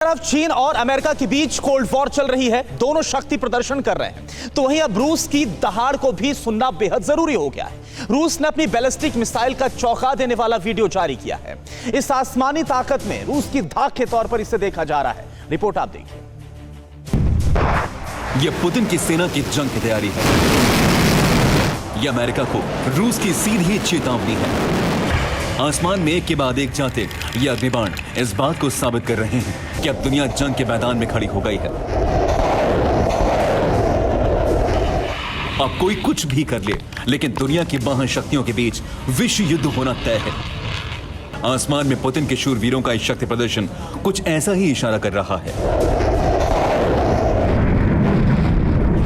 तरफ चीन और अमेरिका के बीच कोल्ड वॉर चल रही है, दोनों शक्ति प्रदर्शन कर रहे हैं, तो वहीं अब रूस की दहाड़ को भी सुनना बेहद जरूरी हो गया है। रूस ने अपनी बैलिस्टिक मिसाइल का चौंका देने वाला वीडियो जारी किया है। इस आसमानी ताकत में रूस की धाक के तौर पर इसे देखा जा रहा है। रिपोर्ट आप देखिए। यह पुतिन की सेना की जंग की तैयारी है। यह अमेरिका को रूस की सीधी चेतावनी है। आसमान में एक के बाद एक जाते ये अग्निबाण इस बात को साबित कर रहे हैं कि अब दुनिया जंग के मैदान में खड़ी हो गई है। अब कोई कुछ भी कर ले, लेकिन दुनिया की महाशक्तियों के बीच विश्व युद्ध होना तय है। आसमान में पुतिन के शूरवीरों का शक्ति प्रदर्शन कुछ ऐसा ही इशारा कर रहा है।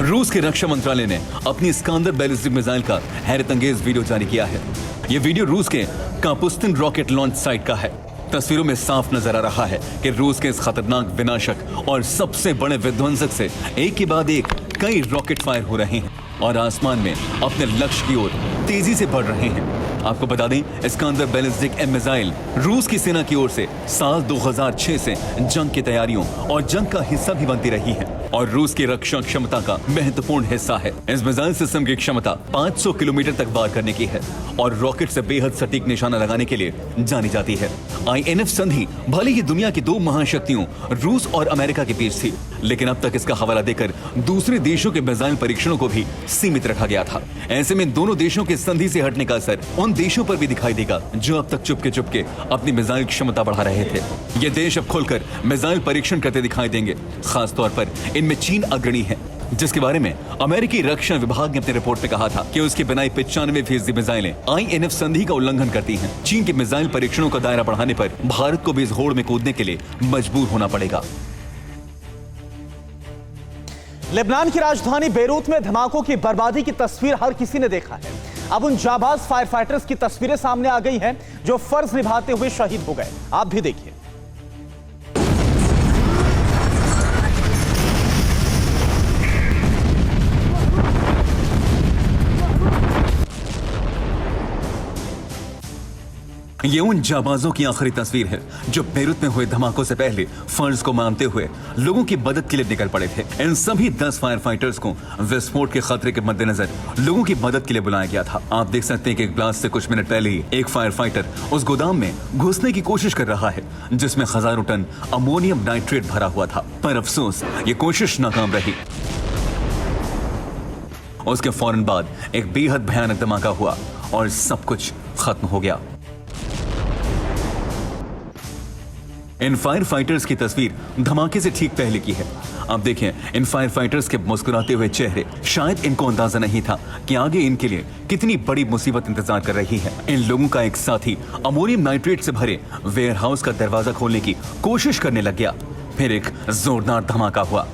रूस के रक्षा मंत्रालय ने अपनी इस्कांदर बैलिस्टिक मिसाइल का हैरतअंगेज वीडियो जारी किया है। यह वीडियो रूस के कापुस्तिन रॉकेट लॉन्च साइट का है। तस्वीरों में साफ नजर आ रहा है कि रूस के इस खतरनाक विनाशक और सबसे बड़े विध्वंसक से एक के बाद एक कई रॉकेट फायर हो रहे हैं और आसमान में अपने लक्ष्य की ओर तेजी से बढ़ रहे हैं। आपको बता दें, इस्कांदर बैलिस्टिक मिसाइल रूस की सेना की ओर से साल 2006 से जंग की तैयारियों और जंग का हिस्सा भी बनती रही है और रूस की रक्षा क्षमता का महत्वपूर्ण हिस्सा है। इस मिसाइल सिस्टम की क्षमता 500 किलोमीटर तक वार करने की है और रॉकेट से बेहद सटीक निशाना लगाने के लिए जानी जाती है। INF संधि भले ही दुनिया की दो महाशक्तियों रूस और अमेरिका के बीच थी, लेकिन अब तक इसका हवाला देकर दूसरे देशों के मिसाइल परीक्षणों को भी सीमित रखा गया था। ऐसे में दोनों देशों के संधि से हटने का असर उन देशों पर भी दिखाई देगा जो अब तक चुपके अपनी मिसाइल क्षमता बढ़ा रहे थे। ये देश अब खुलकर मिसाइल परीक्षण करते दिखाई देंगे। खास तौर पर इनमें चीन अग्रणी है, जिसके बारे में अमेरिकी रक्षा विभाग ने अपनी रिपोर्ट में कहा था कि उसकी बनाई 95% मिसाइलें INF संधि का उल्लंघन करती हैं। चीन के मिसाइल परीक्षणों का दायरा बढ़ाने पर भारत को भी इस होड़ में कूदने के लिए मजबूर होना पड़ेगा। लेबनान की राजधानी बेरूत में धमाकों की बर्बादी की तस्वीर हर किसी ने देखा है। अब उन जाबाज फायर फाइटर्स की तस्वीरें सामने आ गई हैं जो फर्ज निभाते हुए शहीद हो गए। आप भी देखिए। ये उन जाबाजों की आखिरी तस्वीर है जो बेरूत में हुए धमाकों से पहले फर्ज को मानते हुए लोगों की मदद के लिए निकल पड़े थे। इन सभी 10 फायर फाइटर्स को विस्फोट के खतरे के मद्देनजर लोगों की मदद के लिए बुलाया गया था। आप देख सकते हैं कि एक ब्लास्ट से कुछ मिनट पहले ही एक फायर फाइटर उस गोदाम में घुसने की कोशिश कर रहा है जिसमें हजारों टन अमोनियम नाइट्रेट भरा हुआ था, पर अफसोस ये कोशिश नाकाम रही। उसके फौरन बाद एक बेहद भयानक धमाका हुआ और सब कुछ खत्म हो गया। इन फायर फाइटर्स की तस्वीर धमाके से ठीक पहले की है। आप देखें, इन फायर फाइटर्स के मुस्कुराते हुए चेहरे, शायद इनको अंदाजा नहीं था कि आगे इनके लिए कितनी बड़ी मुसीबत इंतजार कर रही है। इन लोगों का एक साथी अमोनियम नाइट्रेट से भरे वेयर हाउस का दरवाजा खोलने की कोशिश करने लग गया। फिर एक जोरदार धमाका हुआ।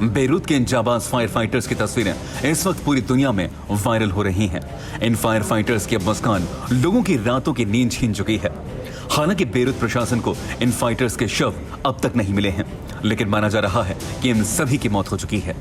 बेरूत के इन जाबाज फायर फाइटर्स की तस्वीरें इस वक्त पूरी दुनिया में वायरल हो रही हैं। इन फायर फाइटर्स की अब मुस्कान लोगों की रातों की नींद छीन चुकी है। हालांकि बेरूत प्रशासन को इन फाइटर्स के शव अब तक नहीं मिले हैं, लेकिन माना जा रहा है कि इन सभी की मौत हो चुकी है।